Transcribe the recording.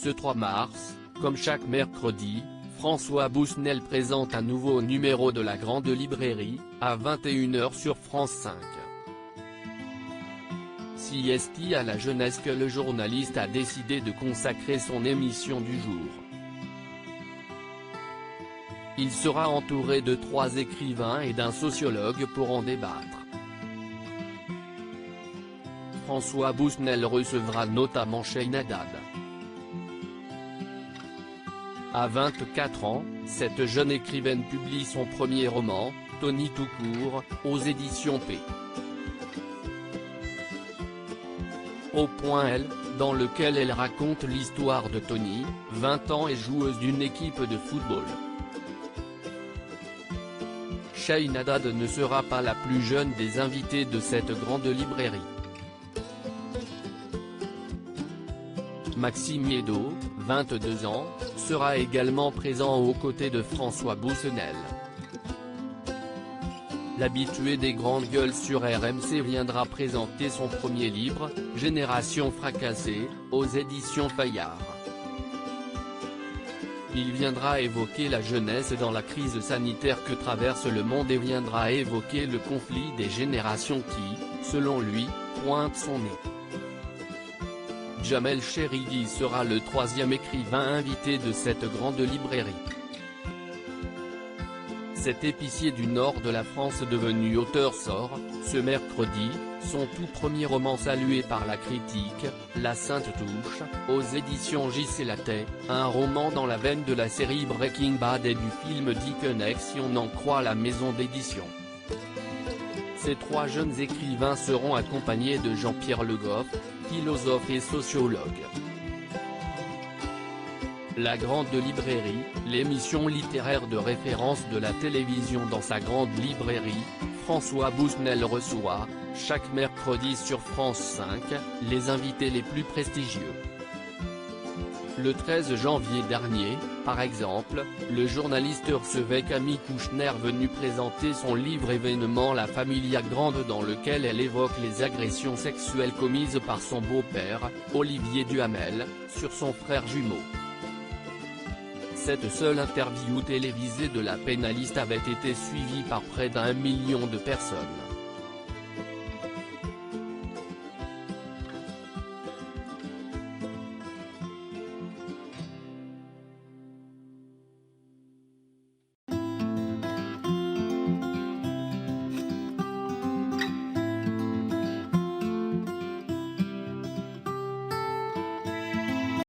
Ce 3 mars, comme chaque mercredi, François Bousnel présente un nouveau numéro de la Grande Librairie, à 21 h sur France 5. C'est à la jeunesse que le journaliste a décidé de consacrer son émission du jour. Il sera entouré de 3 écrivains et d'un sociologue pour en débattre. François Bousnel recevra notamment Cheyne Haddad. À 24 ans, cette jeune écrivaine publie son premier roman, Tony tout court, aux éditions P. Au point L, dans lequel elle raconte l'histoire de Tony, 20 ans et joueuse d'une équipe de football. Cheyne Haddad ne sera pas la plus jeune des invités de cette grande librairie. Maxime Yeddo, 22 ans, sera également présent aux côtés de François Bousnel. L'habitué des grandes gueules sur RMC viendra présenter son premier livre, Génération fracassée, aux éditions Fayard. Il viendra évoquer la jeunesse dans la crise sanitaire que traverse le monde et viendra évoquer le conflit des générations qui, selon lui, pointe son nez. Jamel Cherigui sera le 3e écrivain invité de cette grande librairie. Cet épicier du nord de la France devenu auteur sort, ce mercredi, son tout premier roman salué par la critique, La Sainte Touche, aux éditions J.C. Lattès, un roman dans la veine de la série Breaking Bad et du film Dickeneck si on en croit la maison d'édition. Ces 3 jeunes écrivains seront accompagnés de Jean-Pierre Le Goff, philosophe et sociologue. La Grande Librairie, l'émission littéraire de référence de la télévision dans sa grande librairie, François Bousnel reçoit, chaque mercredi sur France 5, les invités les plus prestigieux. Le 13 janvier dernier, par exemple, le journaliste recevait Camille Kouchner venu présenter son livre événement La Familia Grande dans lequel elle évoque les agressions sexuelles commises par son beau-père, Olivier Duhamel, sur son frère jumeau. Cette seule interview télévisée de la pénaliste avait été suivie par près d'1 million de personnes.